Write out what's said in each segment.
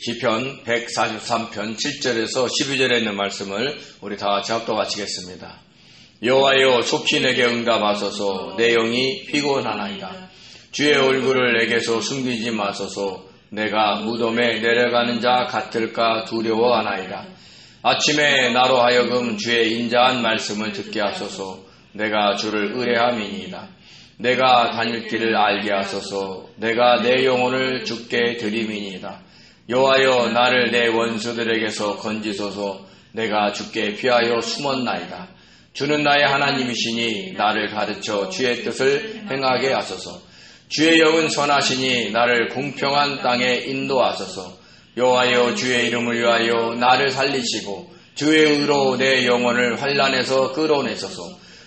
시편 143편 7절에서 12절에 있는 말씀을 우리 다 같이 합독하시겠습니다. 여호와여 속히 내게 응답하소서. 내 영이 피곤하나이다. 주의 얼굴을 내게서 숨기지 마소서. 내가 무덤에 내려가는 자 같을까 두려워하나이다. 아침에 나로 하여금 주의 인자한 말씀을 듣게 하소서. 내가 주를 의뢰함이니이다. 내가 다닐 길을 알게 하소서. 내가 내 영혼을 주께 드림이니이다. 여호와여 나를 내 원수들에게서 건지소서. 내가 주께 피하여 숨었나이다. 주는 나의 하나님이시니 나를 가르쳐 주의 뜻을 행하게 하소서. 주의 영은 선하시니 나를 공평한 땅에 인도하소서. 여호와여 주의 이름을 위하여 나를 살리시고 주의 의로 내 영혼을 환난에서 끌어내소서.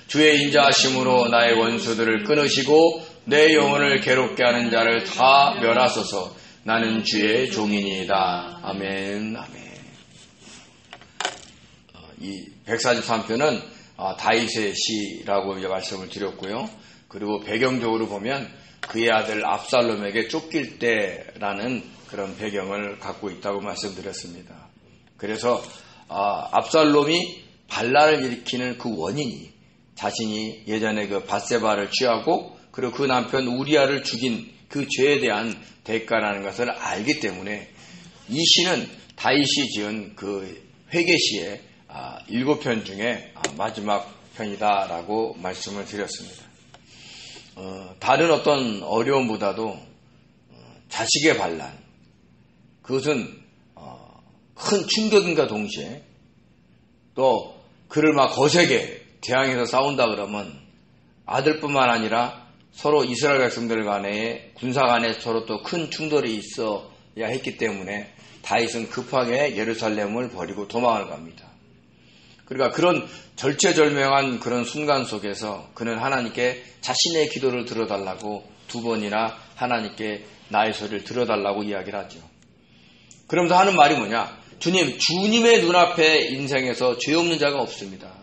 주의 인자하심으로 나의 원수들을 끊으시고 내 영혼을 괴롭게 하는 자를 다 멸하소서. 나는 주의 종이니이다. 아멘. 아멘. 이 143편은 다윗의 시라고 말씀을 드렸고요. 그리고 배경적으로 보면 그의 아들 압살롬에게 쫓길 때라는 그런 배경을 갖고 있다고 말씀드렸습니다. 그래서 압살롬이 반란을 일으키는 그 원인이 자신이 예전에 그 밧세바를 취하고 그리고 그 남편 우리아를 죽인 그 죄에 대한 대가라는 것을 알기 때문에 이 시는 다윗이 지은 그 회개시의 7편 중에 마지막 편이다라고 말씀을 드렸습니다. 다른 어떤 어려움보다도 자식의 반란, 그것은 큰 충격인가 동시에 또 그를 막 거세게 대항해서 싸운다 그러면 아들뿐만 아니라 서로 이스라엘 백성들 간에 군사 간에 서로 또 큰 충돌이 있어야 했기 때문에 다윗은 급하게 예루살렘을 버리고 도망을 갑니다. 그러니까 그런 절체절명한 그런 순간 속에서 그는 하나님께 자신의 기도를 들어달라고 2번이나 하나님께 나의 소리를 들어달라고 이야기를 하죠. 그러면서 하는 말이 뭐냐? 주님의 눈앞에 인생에서 죄 없는 자가 없습니다.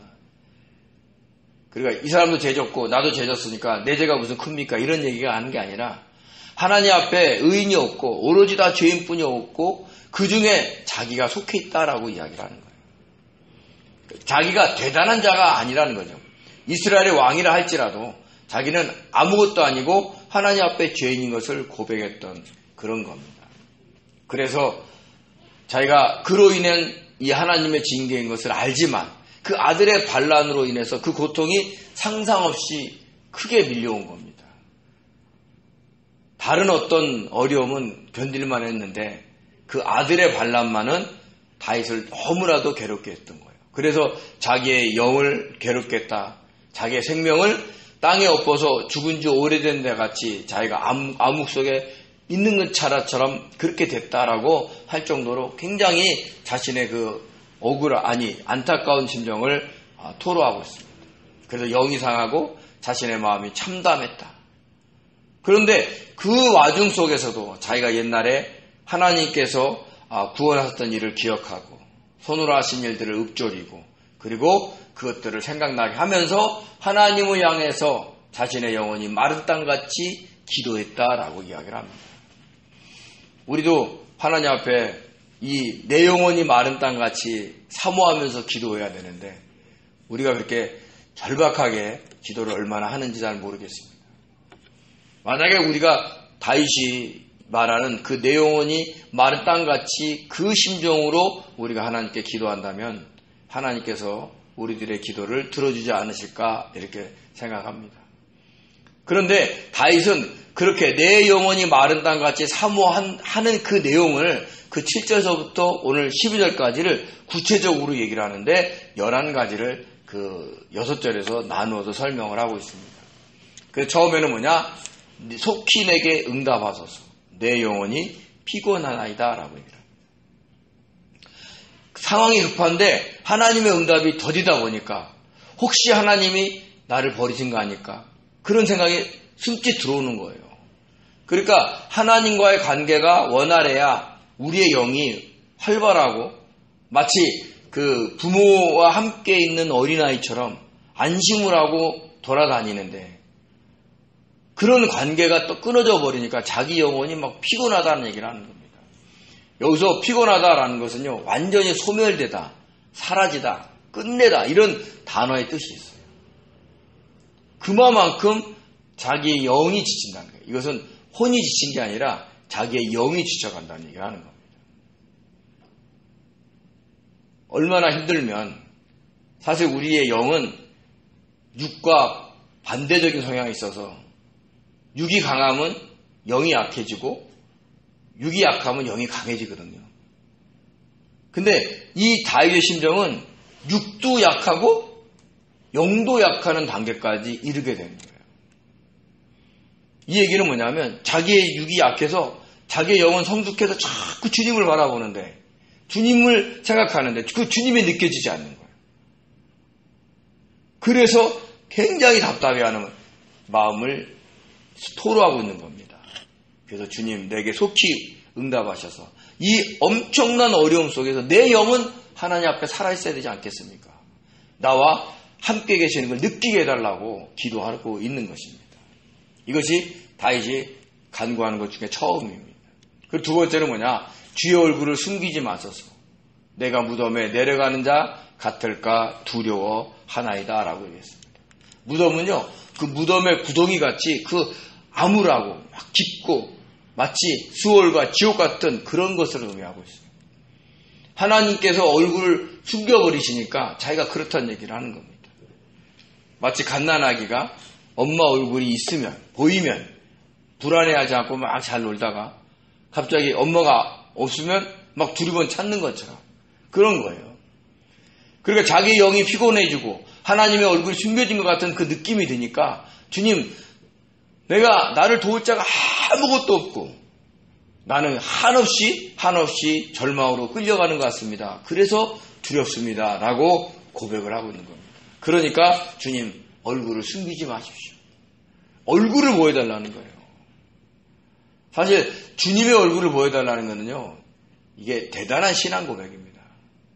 그러니까 이 사람도 죄졌고 나도 죄졌으니까 내 죄가 무슨 큽니까? 이런 얘기가 하는 게 아니라 하나님 앞에 의인이 없고 오로지 다 죄인뿐이 없고 그 중에 자기가 속해 있다라고 이야기를 하는 거예요. 자기가 대단한 자가 아니라는 거죠. 이스라엘의 왕이라 할지라도 자기는 아무것도 아니고 하나님 앞에 죄인인 것을 고백했던 그런 겁니다. 그래서 자기가 그로 인한 이 하나님의 징계인 것을 알지만 그 아들의 반란으로 인해서 그 고통이 상상 없이 크게 밀려온 겁니다. 다른 어떤 어려움은 견딜만 했는데 그 아들의 반란만은 다윗을 너무나도 괴롭게 했던 거예요. 그래서 자기의 영을 괴롭게 했다. 자기의 생명을 땅에 엎어서 죽은 지 오래된 데 같이 자기가 암흑 속에 있는 것처럼 그렇게 됐다라고 할 정도로 굉장히 자신의 그 안타까운 심정을 토로하고 있습니다. 그래서 영이 상하고 자신의 마음이 참담했다. 그런데 그 와중 속에서도 자기가 옛날에 하나님께서 구원하셨던 일을 기억하고 손으로 하신 일들을 읊조리고 그리고 그것들을 생각나게 하면서 하나님을 향해서 자신의 영혼이 마른 땅같이 기도했다라고 이야기를 합니다. 우리도 하나님 앞에 내 영혼이 마른 땅같이 사모하면서 기도해야 되는데 우리가 그렇게 절박하게 기도를 얼마나 하는지 잘 모르겠습니다. 만약에 우리가 다윗이 말하는 그 내 영혼이 마른 땅같이 그 심정으로 우리가 하나님께 기도한다면 하나님께서 우리들의 기도를 들어주지 않으실까 이렇게 생각합니다. 그런데 다윗은 그렇게 내 영혼이 마른 땅같이 사모하는 그 내용을 그 7절서부터 오늘 12절까지를 구체적으로 얘기를 하는데 11가지를 그 6절에서 나누어서 설명을 하고 있습니다. 그 처음에는 뭐냐? 속히 내게 응답하소서. 내 영혼이 피곤하나이다 라고 얘기를 합니다. 상황이 급한데 하나님의 응답이 더디다 보니까 혹시 하나님이 나를 버리신 거 아닐까? 그런 생각이 숨짓 들어오는 거예요. 그러니까 하나님과의 관계가 원활해야 우리의 영이 활발하고 마치 그 부모와 함께 있는 어린아이처럼 안심을 하고 돌아다니는데 그런 관계가 또 끊어져 버리니까 자기 영혼이 막 피곤하다는 얘기를 하는 겁니다. 여기서 피곤하다라는 것은요, 완전히 소멸되다, 사라지다, 끝내다, 이런 단어의 뜻이 있어요. 그만큼 자기의 영이 지친다는 거예요. 이것은 혼이 지친 게 아니라 자기의 영이 지쳐간다는 얘기를 하는 겁니다. 얼마나 힘들면 사실 우리의 영은 육과 반대적인 성향이 있어서 육이 강하면 영이 약해지고 육이 약하면 영이 강해지거든요. 근데 이 다윗의 심정은 육도 약하고 영도 약하는 단계까지 이르게 되는 거예요. 이 얘기는 뭐냐면 자기의 육이 약해서 자기의 영은 성숙해서 자꾸 주님을 바라보는데 주님을 생각하는데 그 주님이 느껴지지 않는 거예요. 그래서 굉장히 답답해하는 마음을 토로하고 있는 겁니다. 그래서 주님 내게 속히 응답하셔서 이 엄청난 어려움 속에서 내 영은 하나님 앞에 살아있어야 되지 않겠습니까? 나와 함께 계시는 걸 느끼게 해달라고 기도하고 있는 것입니다. 이것이 다윗이 간구하는 것 중에 처음입니다. 그 두 번째는 뭐냐? 주의 얼굴을 숨기지 마소서. 내가 무덤에 내려가는 자 같을까 두려워하나이다 라고 얘기했습니다. 무덤은요, 그 무덤의 구덩이 같이 그 암울하고 막 깊고 마치 수월과 지옥 같은 그런 것을 의미하고 있어요. 하나님께서 얼굴을 숨겨버리시니까 자기가 그렇다는 얘기를 하는 겁니다. 마치 갓난아기가 엄마 얼굴이 있으면, 보이면 불안해하지 않고 막 잘 놀다가 갑자기 엄마가 없으면 막 두리번 찾는 것처럼 그런 거예요. 그러니까 자기 영이 피곤해지고 하나님의 얼굴이 숨겨진 것 같은 그 느낌이 드니까 주님, 내가 나를 도울 자가 아무것도 없고 나는 한없이 절망으로 끌려가는 것 같습니다. 그래서 두렵습니다. 라고 고백을 하고 있는 겁니다. 그러니까 주님, 얼굴을 숨기지 마십시오. 얼굴을 보여달라는 거예요. 사실 주님의 얼굴을 보여달라는 것은요, 이게 대단한 신앙 고백입니다.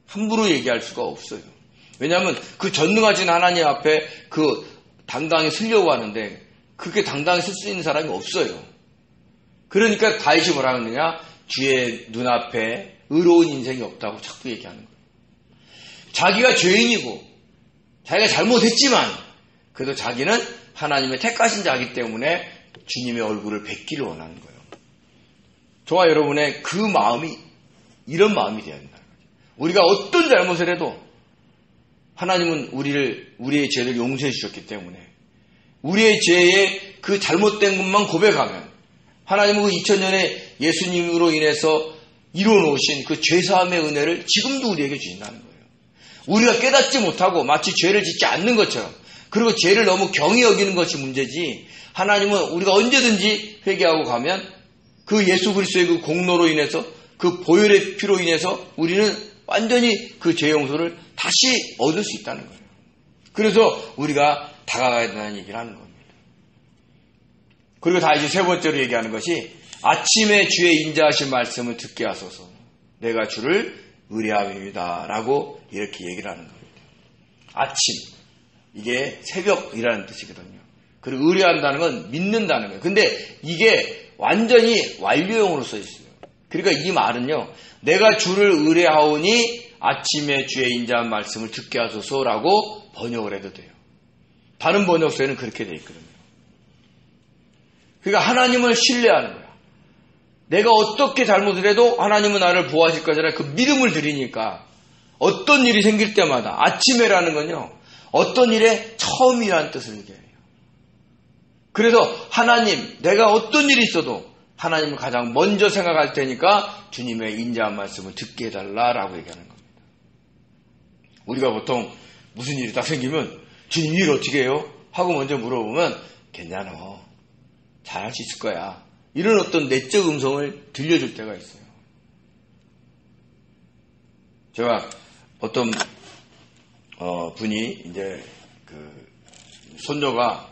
함부로 얘기할 수가 없어요. 왜냐하면 그 전능하신 하나님 앞에 그 당당히 서려고 하는데 그렇게 당당히 설 수 있는 사람이 없어요. 그러니까 다윗이 뭐라 하느냐? 주의 눈앞에 의로운 인생이 없다고 자꾸 얘기하는 거예요. 자기가 죄인이고 자기가 잘못했지만 그래도 자기는 하나님의 택하신 자이기 때문에 주님의 얼굴을 뵙기를 원하는 거예요. 저와 여러분의 그 마음이 이런 마음이 되어야 된다는 거죠. 우리가 어떤 잘못을 해도 하나님은 우리의 죄를 용서해 주셨기 때문에 우리의 죄의 그 잘못된 것만 고백하면 하나님은 그 2000년의 예수님으로 인해서 이루어놓으신 그 죄사함의 은혜를 지금도 우리에게 주신다는 거예요. 우리가 깨닫지 못하고 마치 죄를 짓지 않는 것처럼 그리고 죄를 너무 경히 여기는 것이 문제지 하나님은 우리가 언제든지 회개하고 가면 그 예수 그리스도의 그 공로로 인해서 그 보혈의 피로 인해서 우리는 완전히 그 죄 용서를 다시 얻을 수 있다는 거예요. 그래서 우리가 다가가야 된다는 얘기를 하는 겁니다. 그리고 다시 세 번째로 얘기하는 것이 아침에 주의 인자하신 말씀을 듣게 하소서. 내가 주를 의뢰함입니다. 라고 이렇게 얘기를 하는 겁니다. 아침. 이게 새벽이라는 뜻이거든요. 그리고 의뢰한다는 건 믿는다는 거예요. 근데 이게 완전히 완료형으로 써 있어요. 그러니까 이 말은요. 내가 주를 의뢰하오니 아침에 주의 인자한 말씀을 듣게 하소서라고 번역을 해도 돼요. 다른 번역서에는 그렇게 돼 있거든요. 그러니까 하나님을 신뢰하는 거야. 내가 어떻게 잘못을 해도 하나님은 나를 보호하실 거잖아요. 그 믿음을 드리니까 어떤 일이 생길 때마다 아침에라는 건요. 어떤 일의 처음이라는 뜻을 얘기해요. 그래서 하나님, 내가 어떤 일이 있어도 하나님을 가장 먼저 생각할 테니까 주님의 인자한 말씀을 듣게 해달라라고 얘기하는 겁니다. 우리가 보통 무슨 일이 딱 생기면 주님 일 어떻게 해요? 하고 먼저 물어보면 괜찮아. 잘할 수 있을 거야. 이런 어떤 내적 음성을 들려줄 때가 있어요. 제가 어떤 분이 이제 그 손녀가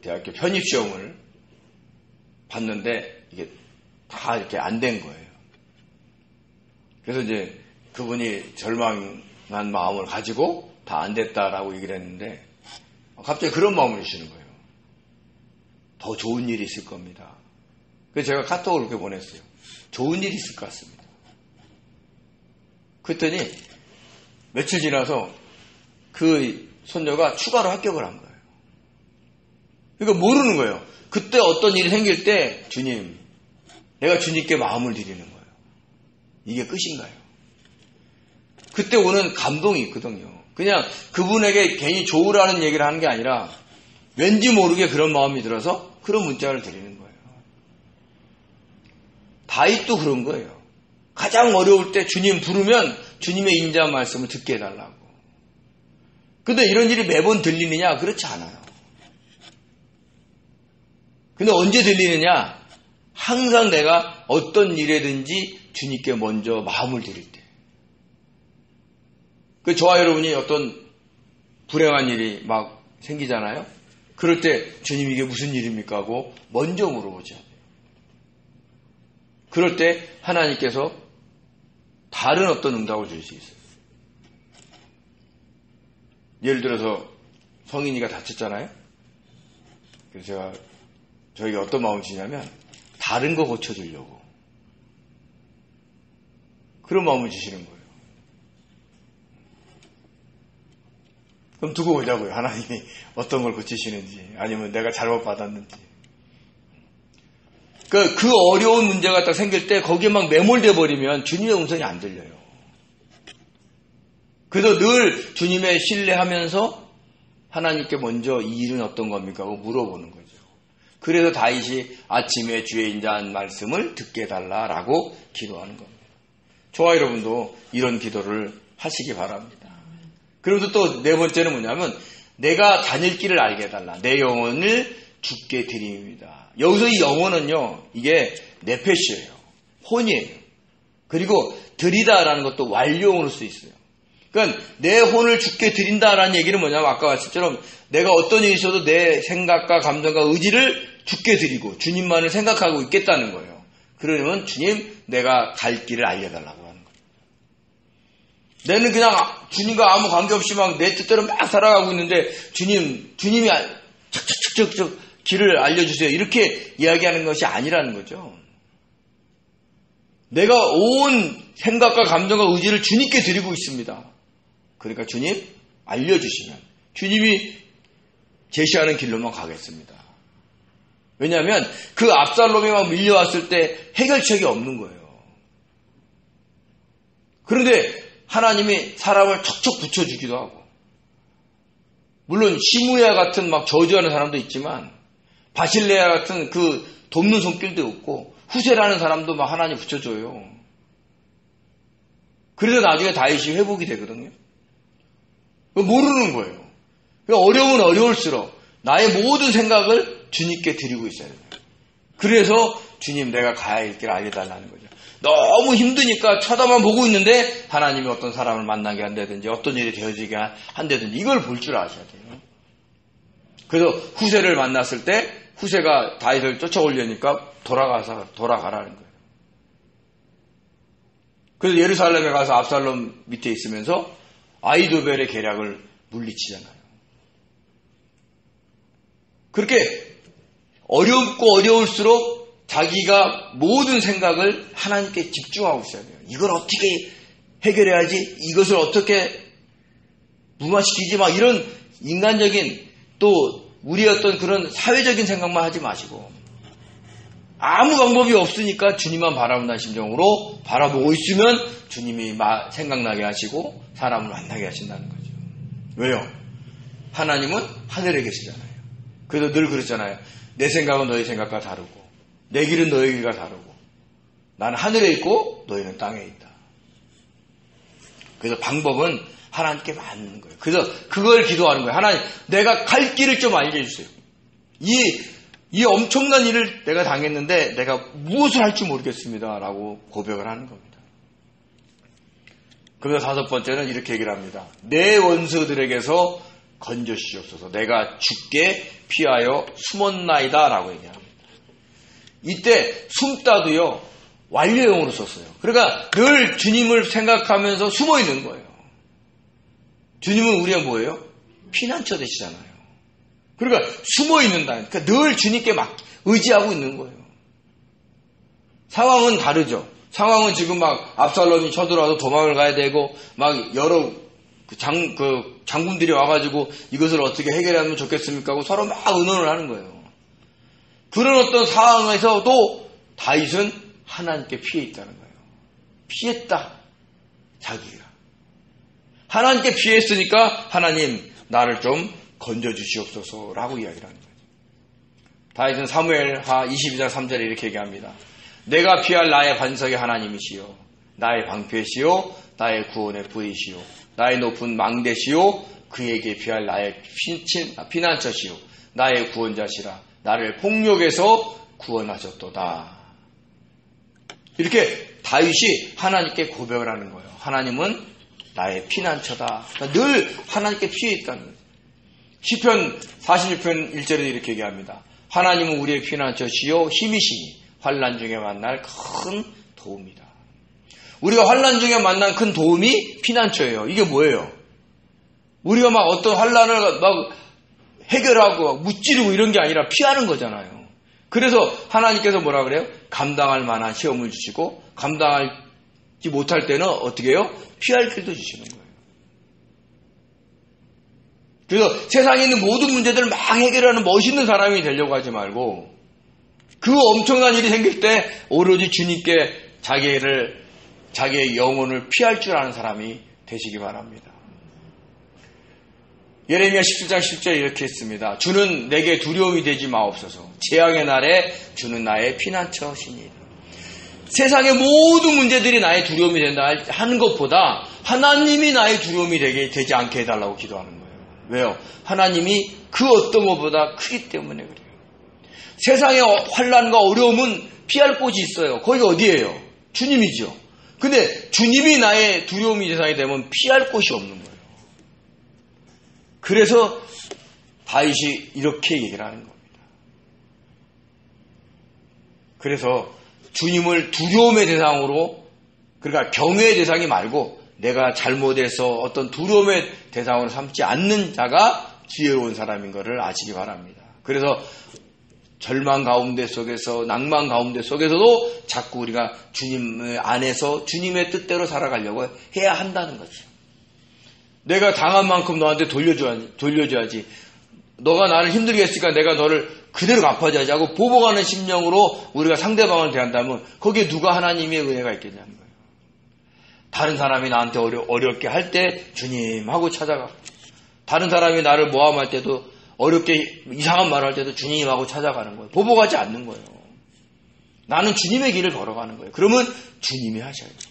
대학교 편입시험을 봤는데 이게 다 이렇게 안 된 거예요. 그래서 이제 그분이 절망한 마음을 가지고 다 안 됐다라고 얘기를 했는데 갑자기 그런 마음을 주시는 거예요. 더 좋은 일이 있을 겁니다. 그래서 제가 카톡을 그렇게 보냈어요. 좋은 일이 있을 것 같습니다. 그랬더니 며칠 지나서 그 손녀가 추가로 합격을 한 거예요. 그러니까 모르는 거예요. 그때 어떤 일이 생길 때 주님, 내가 주님께 마음을 드리는 거예요. 이게 끝인가요? 그때 오는 감동이 있거든요. 그냥 그분에게 괜히 좋으라는 얘기를 하는 게 아니라 왠지 모르게 그런 마음이 들어서 그런 문자를 드리는 거예요. 다윗도 그런 거예요. 가장 어려울 때 주님 부르면 주님의 인자한 말씀을 듣게 해달라고. 근데 이런 일이 매번 들리느냐? 그렇지 않아요. 근데 언제 들리느냐? 항상 내가 어떤 일에든지 주님께 먼저 마음을 드릴 때. 저와 여러분이 어떤 불행한 일이 막 생기잖아요. 그럴 때 주님 이게 무슨 일입니까? 하고 먼저 물어보죠. 그럴 때 하나님께서 다른 어떤 응답을 줄 수 있어요. 예를 들어서 성인이가 다쳤잖아요. 그래서 저희가 어떤 마음을 주냐면 다른 거 고쳐주려고 그런 마음을 주시는 거예요. 그럼 두고 보자고요. 하나님이 어떤 걸 고치시는지 아니면 내가 잘못 받았는지. 그 어려운 문제가 딱 생길 때 거기에 막 매몰돼 버리면 주님의 음성이 안 들려요. 그래서 늘 주님의 신뢰하면서 하나님께 먼저 이 일은 어떤 겁니까? 하고 물어보는 거죠. 그래서 다윗이 아침에 주의 인자한 말씀을 듣게 해달라라고 기도하는 겁니다. 저와 여러분도 이런 기도를 하시기 바랍니다. 그리고 또 네 번째는 뭐냐면 내가 다닐 길을 알게 해달라. 내 영혼을 주께 드립니다. 여기서 이 영혼은요. 이게 네페시예요. 혼이에요. 그리고 드리다라는 것도 완료형으로 수 있어요. 그러니까 내 혼을 주께 드린다라는 얘기는 뭐냐면 아까 말씀처럼 내가 어떤 일이 있어도 내 생각과 감정과 의지를 주께 드리고 주님만을 생각하고 있겠다는 거예요. 그러면 주님 내가 갈 길을 알려달라고 하는 거예요. 내는 그냥 주님과 아무 관계없이 막 내 뜻대로 막 살아가고 있는데 주님이 척척척척 길을 알려주세요. 이렇게 이야기하는 것이 아니라는 거죠. 내가 온 생각과 감정과 의지를 주님께 드리고 있습니다. 그러니까 주님 알려주시면 주님이 제시하는 길로만 가겠습니다. 왜냐하면 그 압살롬이 막 밀려왔을 때 해결책이 없는 거예요. 그런데 하나님이 사람을 척척 붙여주기도 하고 물론 시므야 같은 막 저주하는 사람도 있지만 바실레아 같은 그 돕는 손길도 없고 후세라는 사람도 막 하나님 붙여줘요. 그래서 나중에 다윗이 회복이 되거든요. 모르는 거예요. 어려우면 어려울수록 나의 모든 생각을 주님께 드리고 있어야 돼요. 그래서 주님 내가 가야 할 길 알려달라는 거죠. 너무 힘드니까 쳐다만 보고 있는데 하나님이 어떤 사람을 만나게 한다든지 어떤 일이 되어지게 한다든지 이걸 볼 줄 아셔야 돼요. 그래서 후세를 만났을 때 후세가 다윗을 쫓아오려니까 돌아가라는 거예요. 그래서 예루살렘에 가서 압살롬 밑에 있으면서 아히도벨의 계략을 물리치잖아요. 그렇게 어렵고 어려울수록 자기가 모든 생각을 하나님께 집중하고 있어야 돼요. 이걸 어떻게 해결해야지? 이것을 어떻게 무마시키지? 막 이런 인간적인 또 우리의 어떤 그런 사회적인 생각만 하지 마시고 아무 방법이 없으니까 주님만 바라본다는 심정으로 바라보고 있으면 주님이 생각나게 하시고 사람을 만나게 하신다는 거죠. 왜요? 하나님은 하늘에 계시잖아요. 그래서 늘 그랬잖아요. 내 생각은 너희 생각과 다르고 내 길은 너희 길과 다르고 나는 하늘에 있고 너희는 땅에 있다. 그래서 방법은 하나님께 맞는 거예요. 그래서 그걸 기도하는 거예요. 하나님, 내가 갈 길을 좀 알려주세요. 이 엄청난 일을 내가 당했는데 내가 무엇을 할지 모르겠습니다. 라고 고백을 하는 겁니다. 그래서 다섯 번째는 이렇게 얘기를 합니다. 내 원수들에게서 건져주시옵소서. 내가 주께 피하여 숨었나이다. 라고 얘기합니다. 이때 숨다도요. 완료형으로 썼어요. 그러니까 늘 주님을 생각하면서 숨어 있는 거예요. 주님은 우리가 뭐예요? 피난처 되시잖아요. 그러니까 숨어 있는다. 그러니까 늘 주님께 막 의지하고 있는 거예요. 상황은 다르죠. 상황은 지금 막 압살롬이 쳐들어와서 도망을 가야 되고 막 여러 장군들이 와가지고 이것을 어떻게 해결하면 좋겠습니까 하고 서로 막 의논을 하는 거예요. 그런 어떤 상황에서도 다윗은 하나님께 피해 있다는 거예요. 피했다. 자기가. 하나님께 피했으니까 하나님 나를 좀 건져주시옵소서라고 이야기를 하는 거예요. 다윗은 사무엘하 22장 3절에 이렇게 얘기합니다. 내가 피할 나의 반석이 하나님이시요 나의 방패시요 나의 구원의 부이시요 나의 높은 망대시요 그에게 피할 나의 피난처시요 나의 구원자시라 나를 폭력에서 구원하셨도다. 이렇게 다윗이 하나님께 고백을 하는 거예요. 하나님은 나의 피난처다. 그러니까 늘 하나님께 피해 있다는 거예요. 시편 46편 1절에 이렇게 얘기합니다. 하나님은 우리의 피난처시요 힘이시니 환난 중에 만날 큰 도움이다. 우리가 환난 중에 만난 큰 도움이 피난처예요. 이게 뭐예요? 우리가 막 어떤 환난을 막 해결하고 무찌르고 이런 게 아니라 피하는 거잖아요. 그래서 하나님께서 뭐라 그래요? 감당할 만한 시험을 주시고 감당하지 못할 때는 어떻게 해요? 피할 길도 주시는 거예요. 그래서 세상에 있는 모든 문제들을 막 해결하는 멋있는 사람이 되려고 하지 말고 그 엄청난 일이 생길 때 오로지 주님께 자기의 영혼을 피할 줄 아는 사람이 되시기 바랍니다. 예레미야 17장 10절에 이렇게 했습니다. 주는 내게 두려움이 되지 마옵소서. 재앙의 날에 주는 나의 피난처시니. 세상의 모든 문제들이 나의 두려움이 된다 하는 것보다 하나님이 나의 두려움이 되지 않게 해달라고 기도하는 거예요. 왜요? 하나님이 그 어떤 것보다 크기 때문에 그래요. 세상의 환난과 어려움은 피할 곳이 있어요. 거기가 어디예요? 주님이죠. 근데 주님이 나의 두려움이 대상이 되면 피할 곳이 없는 거예요. 그래서 다윗이 이렇게 얘기를 하는 겁니다. 그래서 주님을 두려움의 대상으로, 그러니까 경외의 대상이 말고 내가 잘못해서 어떤 두려움의 대상으로 삼지 않는 자가 지혜로운 사람인 것을 아시기 바랍니다. 그래서 절망 가운데 속에서, 낭만 가운데 속에서도 자꾸 우리가 주님 안에서 주님의 뜻대로 살아가려고 해야 한다는 거죠. 내가 당한 만큼 너한테 돌려줘야지. 너가 나를 힘들게 했으니까 내가 너를 그대로 갚아줘야지 하고 보복하는 심령으로 우리가 상대방을 대한다면 거기에 누가 하나님의 은혜가 있겠냐는 거예요. 다른 사람이 나한테 어렵게 할 때 주님 하고 찾아가고, 다른 사람이 나를 모함할 때도, 어렵게 이상한 말을 할 때도 주님하고 찾아가는 거예요. 보복하지 않는 거예요. 나는 주님의 길을 걸어가는 거예요. 그러면 주님이 하셔야죠.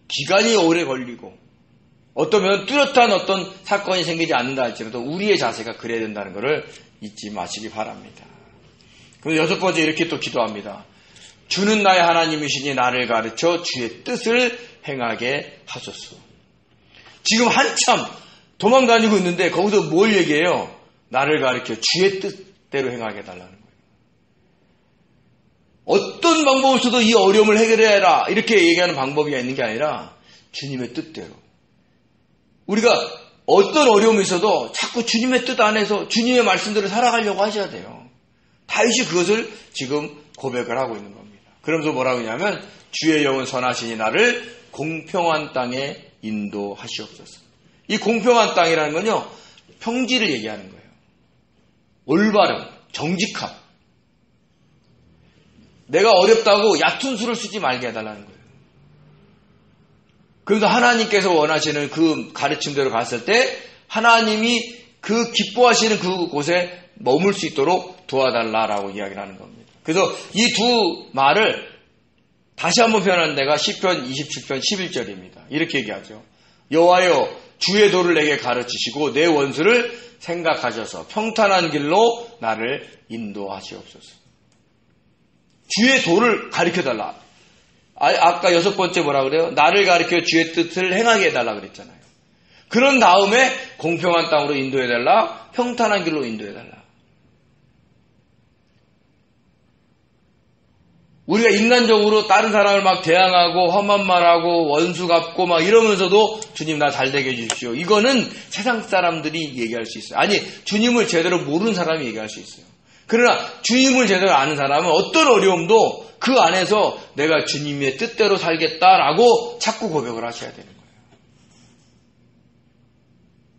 기간이 오래 걸리고 어떠면 뚜렷한 어떤 사건이 생기지 않는다 할지라도 우리의 자세가 그래야 된다는 것을 잊지 마시기 바랍니다. 그리고 여섯 번째 이렇게 또 기도합니다. 주는 나의 하나님이시니 나를 가르쳐 주의 뜻을 행하게 하소서. 지금 한참 도망다니고 있는데 거기서 뭘 얘기해요? 나를 가르쳐 주의 뜻대로 행하게 해달라는 거예요. 어떤 방법을 써도 이 어려움을 해결해라 이렇게 얘기하는 방법이 있는 게 아니라 주님의 뜻대로. 우리가 어떤 어려움이 있어도 자꾸 주님의 뜻 안에서 주님의 말씀대로 살아가려고 하셔야 돼요. 다윗이 그것을 지금 고백을 하고 있는 겁니다. 그러면서 뭐라고 하냐면 주의 영은 선하시니 나를 공평한 땅에 인도하시옵소서. 이 공평한 땅이라는 건요, 평지를 얘기하는 거예요. 올바름, 정직함. 내가 어렵다고 얕은 수를 쓰지 말게 해달라는 거예요. 그래서 하나님께서 원하시는 그 가르침대로 갔을 때 하나님이 그 기뻐하시는 그곳에 머물 수 있도록 도와달라라고 이야기를 하는 겁니다. 그래서 이 두 말을 다시 한번 표현하는 데가 시편 27편 11절입니다. 이렇게 얘기하죠. 여호와여 주의 도를 내게 가르치시고 내 원수를 생각하셔서 평탄한 길로 나를 인도하시옵소서. 주의 도를 가르쳐달라. 아까 여섯 번째 뭐라 그래요? 나를 가르쳐 주의 뜻을 행하게 해달라 그랬잖아요. 그런 다음에 공평한 땅으로 인도해달라, 평탄한 길로 인도해달라. 우리가 인간적으로 다른 사람을 막 대항하고 험한 말하고 원수 갚고 막 이러면서도 주님 나 잘되게 해주십시오. 이거는 세상 사람들이 얘기할 수 있어요. 아니 주님을 제대로 모르는 사람이 얘기할 수 있어요. 그러나 주님을 제대로 아는 사람은 어떤 어려움도 그 안에서 내가 주님의 뜻대로 살겠다라고 자꾸 고백을 하셔야 되는 거예요.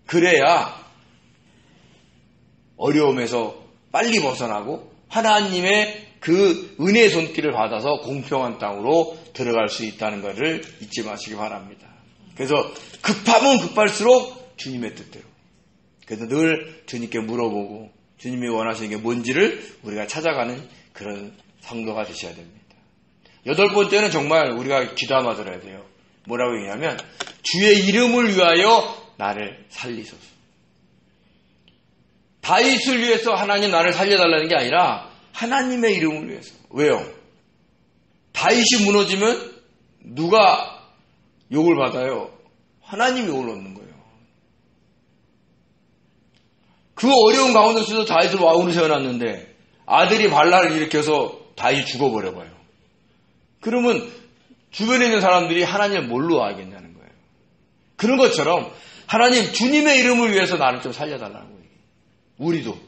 그래야 어려움에서 빨리 벗어나고 하나님의 그 은혜의 손길을 받아서 공평한 땅으로 들어갈 수 있다는 것을 잊지 마시기 바랍니다. 그래서 급하면 급할수록 주님의 뜻대로. 그래서 늘 주님께 물어보고 주님이 원하시는 게 뭔지를 우리가 찾아가는 그런 성도가 되셔야 됩니다. 8번째는 정말 우리가 기도하며 들어야 돼요. 뭐라고 얘기하면 주의 이름을 위하여 나를 살리소서. 다윗을 위해서 하나님 나를 살려달라는 게 아니라 하나님의 이름을 위해서. 왜요? 다윗이 무너지면 누가 욕을 받아요? 하나님이 욕을 얻는 거예요. 그 어려운 가운데서도 다윗을 왕으로 세워놨는데 아들이 반란을 일으켜서 다윗이 죽어버려봐요. 그러면 주변에 있는 사람들이 하나님을 뭘로 알겠냐는 거예요. 그런 것처럼 하나님 주님의 이름을 위해서 나를 좀 살려달라는 거예요. 우리도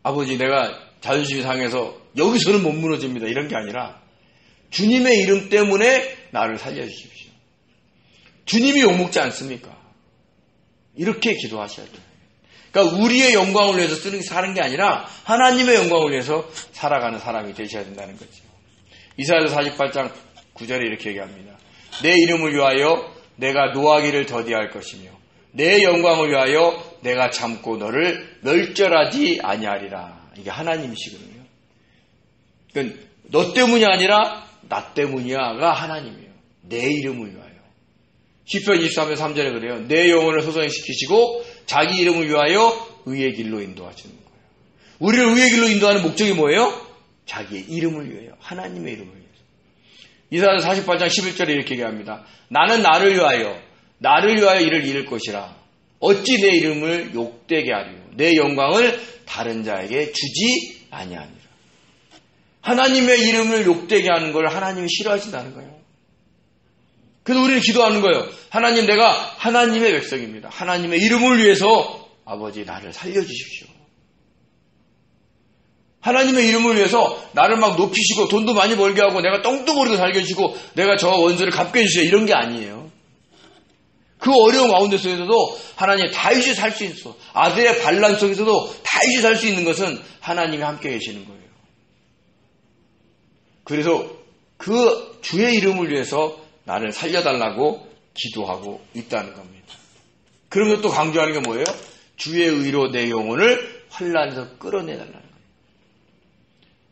아버지 내가 자존심이 상해서 여기서는 못 무너집니다. 이런 게 아니라 주님의 이름 때문에 나를 살려주십시오. 주님이 욕먹지 않습니까? 이렇게 기도하셔야 돼요. 그러니까 우리의 영광을 위해서 사는 게 아니라 하나님의 영광을 위해서 살아가는 사람이 되셔야 된다는 거죠. 이사야서 48장 9절에 이렇게 얘기합니다. 내 이름을 위하여 내가 노하기를 더디할 것이며 내 영광을 위하여 내가 참고 너를 멸절하지 아니하리라. 이게 하나님이시거든요. 그러니까 너 때문이 아니라 나 때문이야가 하나님이에요. 내 이름을 위하여. 시편 23편 3절에 그래요. 내 영혼을 소생시키시고 자기 이름을 위하여 의의 길로 인도하시는 거예요. 우리를 의의 길로 인도하는 목적이 뭐예요? 자기의 이름을 위하여. 하나님의 이름을 위해서. 이사야서 48장 11절에 이렇게 얘기합니다. 나는 나를 위하여 이를 잃을 것이라. 어찌 내 이름을 욕되게 하리요. 내 영광을 다른 자에게 주지 아니하니라. 하나님의 이름을 욕되게 하는 걸 하나님이 싫어하신다는 거예요. 그래서 우리는 기도하는 거예요. 하나님, 내가 하나님의 백성입니다. 하나님의 이름을 위해서 아버지 나를 살려주십시오. 하나님의 이름을 위해서 나를 막 높이시고 돈도 많이 벌게 하고 내가 똥똥거리고 살게 해주시고 내가 저 원수를 갚게 해주세요. 이런 게 아니에요. 그 어려운 가운데 속에서도 하나님 다윗이 살 수 있어. 아들의 반란 속에서도 다윗이 살 수 있는 것은 하나님이 함께 계시는 거예요. 그래서 그 주의 이름을 위해서 나를 살려달라고 기도하고 있다는 겁니다. 그러면서 또 강조하는 게 뭐예요? 주의 의로 내 영혼을 환난에서 끌어내달라는 거예요.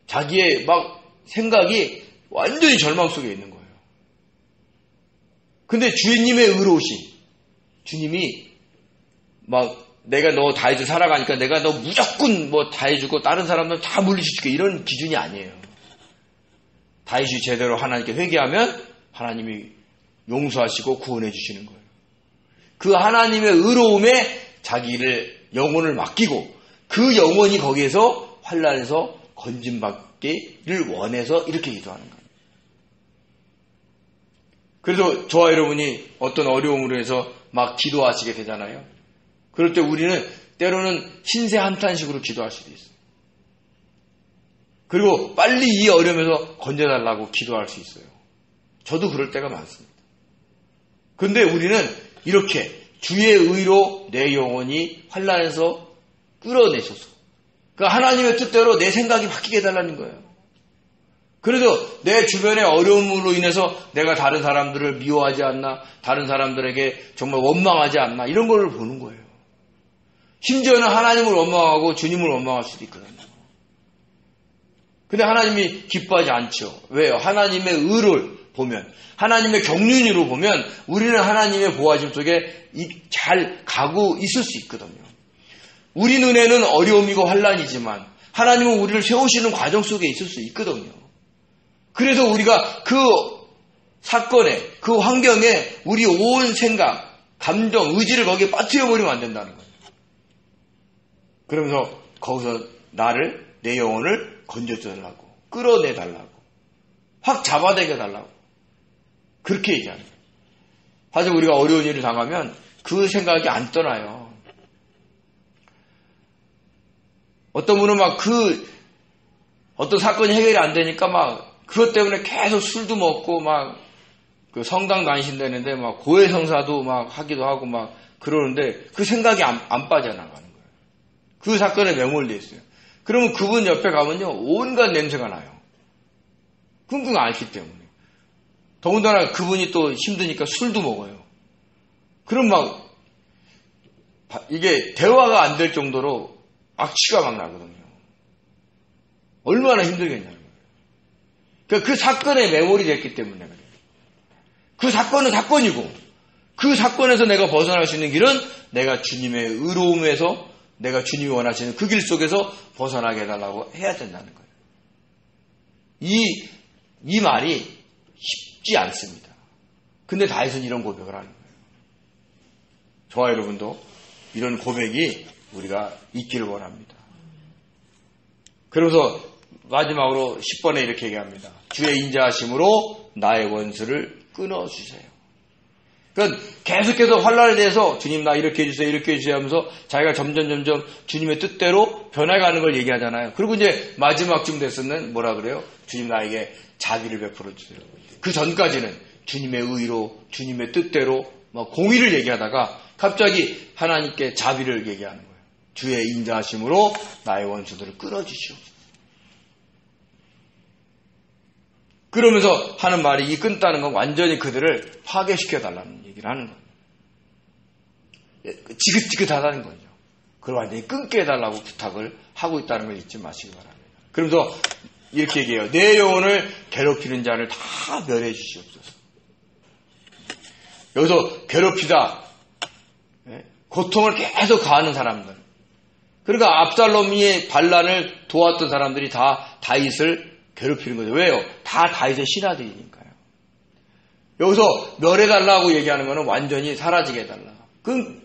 자기의 막 생각이 완전히 절망 속에 있는 거예요. 근데 주님의 의로우심, 주님이 막 내가 너 다 해주고 살아가니까 내가 너 무조건 뭐 다 해주고 다른 사람들 다 물리쳐줄게 이런 기준이 아니에요. 다윗이 제대로 하나님께 회개하면 하나님이 용서하시고 구원해 주시는 거예요. 그 하나님의 의로움에 자기를 영혼을 맡기고 그 영혼이 거기에서 환난에서 건진받기를 원해서 이렇게 기도하는 거예요. 그래서 저와 여러분이 어떤 어려움으로 해서 막 기도하시게 되잖아요. 그럴 때 우리는 때로는 신세 한탄식으로 기도할 수도 있어요. 그리고 빨리 이 어려움에서 건져달라고 기도할 수 있어요. 저도 그럴 때가 많습니다. 그런데 우리는 이렇게 주의 의로 내 영혼이 환난에서 끌어내셔서 그러니까 하나님의 뜻대로 내 생각이 바뀌게 해달라는 거예요. 그래서 내 주변의 어려움으로 인해서 내가 다른 사람들을 미워하지 않나, 다른 사람들에게 정말 원망하지 않나 이런 걸 보는 거예요. 심지어는 하나님을 원망하고 주님을 원망할 수도 있거든요. 근데 하나님이 기뻐하지 않죠. 왜요? 하나님의 의를 보면, 하나님의 경륜으로 보면 우리는 하나님의 보호하심 속에 잘 가고 있을 수 있거든요. 우리 눈에는 어려움이고 환난이지만 하나님은 우리를 세우시는 과정 속에 있을 수 있거든요. 그래서 우리가 그 사건에, 그 환경에 우리 온 생각, 감정, 의지를 거기에 빠뜨려버리면 안 된다는 거예요. 그러면서 거기서 나를, 내 영혼을 건져달라고, 끌어내달라고, 확 잡아당겨 달라고 그렇게 얘기하는 거예요. 하지만 우리가 어려운 일을 당하면 그 생각이 안 떠나요. 어떤 분은 막 어떤 사건이 해결이 안 되니까 막 그것 때문에 계속 술도 먹고 막 그 성당도 안 신다는데 막 고해성사도 막 하기도 하고 막 그러는데 그 생각이 안 빠져나가는 거예요. 그 사건에 매몰돼 있어요. 그러면 그분 옆에 가면요 온갖 냄새가 나요. 끙끙 앓기 때문에. 더군다나 그분이 또 힘드니까 술도 먹어요. 그럼 막 이게 대화가 안 될 정도로 악취가 막 나거든요. 얼마나 힘들겠냐는 거예요. 그러니까 그 사건에 매몰이 됐기 때문에 그래요. 그 사건은 사건이고 그 사건에서 내가 벗어날 수 있는 길은 내가 주님의 의로움에서 내가 주님이 원하시는 그 길 속에서 벗어나게 해달라고 해야 된다는 거예요. 이 말이 쉽지 않습니다. 근데 다윗은 이런 고백을 하는 거예요. 저와 여러분도 이런 고백이 우리가 있기를 원합니다. 그러면서 마지막으로 10번에 이렇게 얘기합니다. 주의 인자하심으로 나의 원수를 끊어주세요. 그러니까 계속해서 환난에 대해서 주님 나 이렇게 해주세요 이렇게 해주세요 하면서 자기가 점점 주님의 뜻대로 변해가는 걸 얘기하잖아요. 그리고 이제 마지막쯤 됐으면 뭐라 그래요? 주님 나에게 자비를 베풀어 주세요. 그 전까지는 주님의 의로 주님의 뜻대로 막 공의를 얘기하다가 갑자기 하나님께 자비를 얘기하는 거예요. 주의 인자하심으로 나의 원수들을 끊어주시옵소서. 그러면서 하는 말이 이 끊다는 건 완전히 그들을 파괴시켜달라는 얘기를 하는 거예요. 지긋지긋하다는 거죠. 그걸 완전히 끊게 해달라고 부탁을 하고 있다는 걸 잊지 마시기 바랍니다. 그러면서 이렇게 얘기해요. 내 영혼을 괴롭히는 자를 다 멸해 주시옵소서. 여기서 괴롭히다, 고통을 계속 가하는 사람들. 그러니까 압살롬의 반란을 도왔던 사람들이 다 다윗을 괴롭히는 거죠. 왜요? 다 다윗의 신하들이니까요. 여기서 멸해달라고 얘기하는 거는 완전히 사라지게 해달라.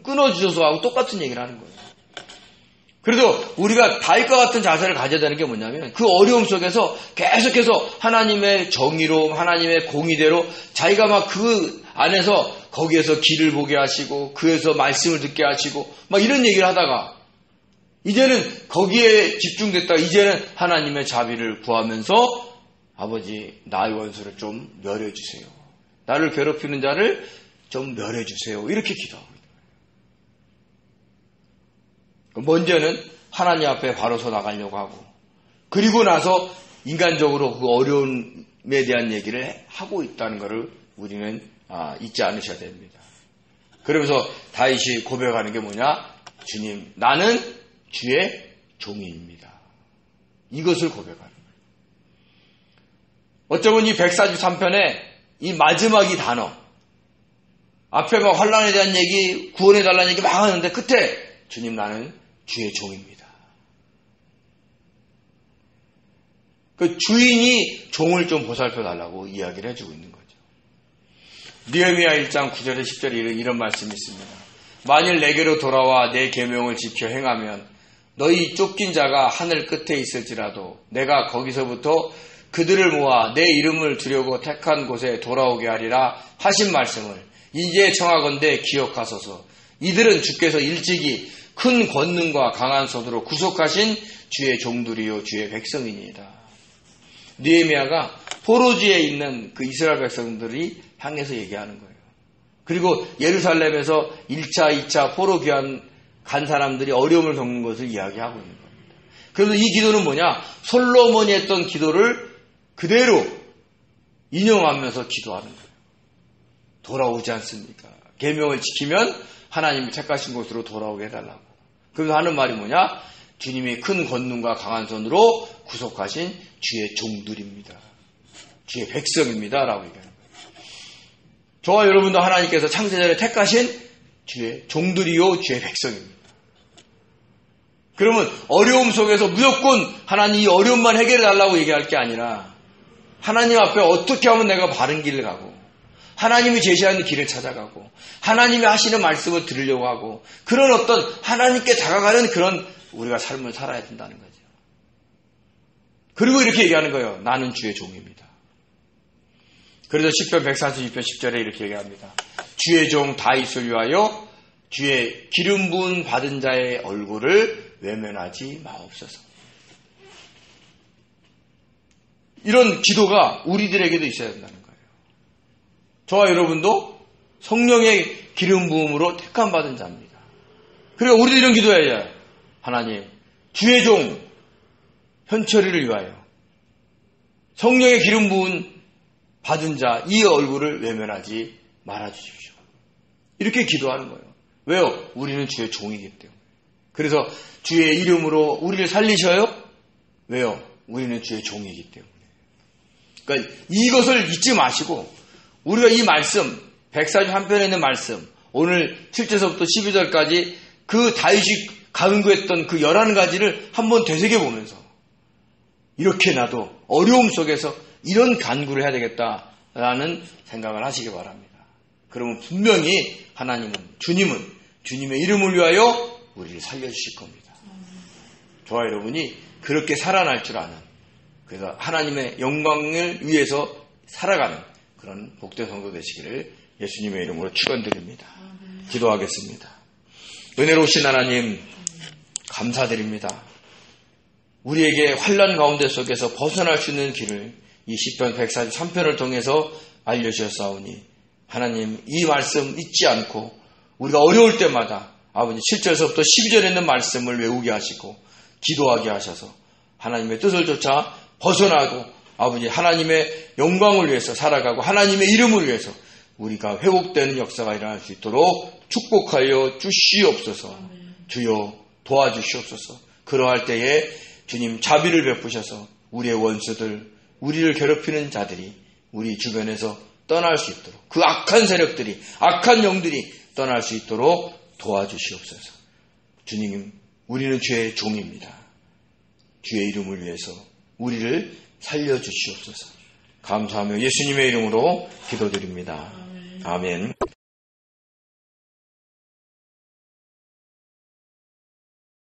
끊어주셔서 하고 똑같은 얘기를 하는 거예요. 그래서 우리가 다윗과 같은 자세를 가져야 되는 게 뭐냐면 그 어려움 속에서 계속해서 하나님의 정의로 하나님의 공의대로 자기가 막 그 안에서 거기에서 길을 보게 하시고 그에서 말씀을 듣게 하시고 막 이런 얘기를 하다가 이제는 거기에 집중됐다가 이제는 하나님의 자비를 구하면서 아버지 나의 원수를 좀 멸해주세요. 나를 괴롭히는 자를 좀 멸해주세요. 이렇게 기도하고 있는 거예요. 먼저는 하나님 앞에 바로 서 나가려고 하고 그리고 나서 인간적으로 그 어려움에 대한 얘기를 하고 있다는 것을 우리는 잊지 않으셔야 됩니다. 그러면서 다윗이 고백하는 게 뭐냐? 주님 나는 주의 종이입니다. 이것을 고백하는 거예요. 어쩌면 이 143편에 이 마지막 이 단어 앞에 막 환난에 대한 얘기 구원해달라는 얘기 막 하는데 끝에 주님 나는 주의 종입니다. 그 주인이 종을 좀 보살펴달라고 이야기를 해주고 있는 거죠. 느헤미야 1장 9절에 10절에 이런 말씀이 있습니다. 만일 내게로 돌아와 내 계명을 지켜 행하면 너희 쫓긴 자가 하늘 끝에 있을지라도 내가 거기서부터 그들을 모아 내 이름을 두려고 택한 곳에 돌아오게 하리라 하신 말씀을 이제 청하건대 기억하소서. 이들은 주께서 일찍이 큰 권능과 강한 손으로 구속하신 주의 종들이요 주의 백성이니이다. 느헤미야가 포로지에 있는 그 이스라엘 백성들이 향해서 얘기하는 거예요. 그리고 예루살렘에서 1차, 2차 포로 귀환 간 사람들이 어려움을 겪는 것을 이야기하고 있는 겁니다. 그래서 이 기도는 뭐냐? 솔로몬이 했던 기도를 그대로 인용하면서 기도하는 거예요. 돌아오지 않습니까? 계명을 지키면 하나님이 택하신 곳으로 돌아오게 해달라고. 그래서 하는 말이 뭐냐? 주님이 큰 권능과 강한 손으로 구속하신 주의 종들입니다. 주의 백성입니다. 라고 얘기하는 거예요. 저와 여러분도 하나님께서 창세전에 택하신 주의 종들이요 주의 백성입니다. 그러면 어려움 속에서 무조건 하나님 이 어려움만 해결해 달라고 얘기할 게 아니라 하나님 앞에 어떻게 하면 내가 바른 길을 가고 하나님이 제시하는 길을 찾아가고 하나님이 하시는 말씀을 들으려고 하고 그런 어떤 하나님께 다가가는 그런 우리가 삶을 살아야 된다는 거죠. 그리고 이렇게 얘기하는 거예요. 나는 주의 종입니다. 그래서 시편 146편 10절에 이렇게 얘기합니다. 주의 종 다윗을 위하여 주의 기름 부은 받은 자의 얼굴을 외면하지 마옵소서. 이런 기도가 우리들에게도 있어야 된다는 거예요. 저와 여러분도 성령의 기름 부음으로 택함 받은 자입니다. 그러니까 우리도 이런 기도해야 해요. 하나님, 주의 종 현철이를 위하여 성령의 기름 부음 받은 자 이 얼굴을 외면하지 말아 주십시오. 이렇게 기도하는 거예요. 왜요? 우리는 주의 종이기 때문에. 그래서 주의 이름으로 우리를 살리셔요? 왜요? 우리는 주의 종이기 때문에. 그러니까 이것을 잊지 마시고 우리가 이 말씀 141편에 있는 말씀 오늘 7절서부터 12절까지 그 다윗이 간구했던 그 11가지를 한번 되새겨보면서 이렇게 나도 어려움 속에서 이런 간구를 해야 되겠다라는 생각을 하시기 바랍니다. 그러면 분명히 하나님은 주님은 주님의 이름을 위하여 우리를 살려주실 겁니다. 저와 여러분이 그렇게 살아날 줄 아는 그래서 하나님의 영광을 위해서 살아가는 그런 복된 성도 되시기를 예수님의 이름으로 축원드립니다. 기도하겠습니다. 은혜로우신 하나님 감사드립니다. 우리에게 환난 가운데 속에서 벗어날 수 있는 길을 이 시편 143편을 통해서 알려주셨사오니 하나님 이 말씀 잊지 않고 우리가 어려울 때마다 아버지 7절서부터 12절에 있는 말씀을 외우게 하시고 기도하게 하셔서 하나님의 뜻을 쫓아 벗어나고 아버지 하나님의 영광을 위해서 살아가고 하나님의 이름을 위해서 우리가 회복되는 역사가 일어날 수 있도록 축복하여 주시옵소서. 주여 도와주시옵소서. 그러할 때에 주님 자비를 베푸셔서 우리의 원수들 우리를 괴롭히는 자들이 우리 주변에서 떠날 수 있도록 그 악한 세력들이 악한 영들이 떠날 수 있도록 도와주시옵소서. 주님 우리는 주의 종입니다. 주의 이름을 위해서 우리를 살려주시옵소서. 감사하며 예수님의 이름으로 기도드립니다. 아멘.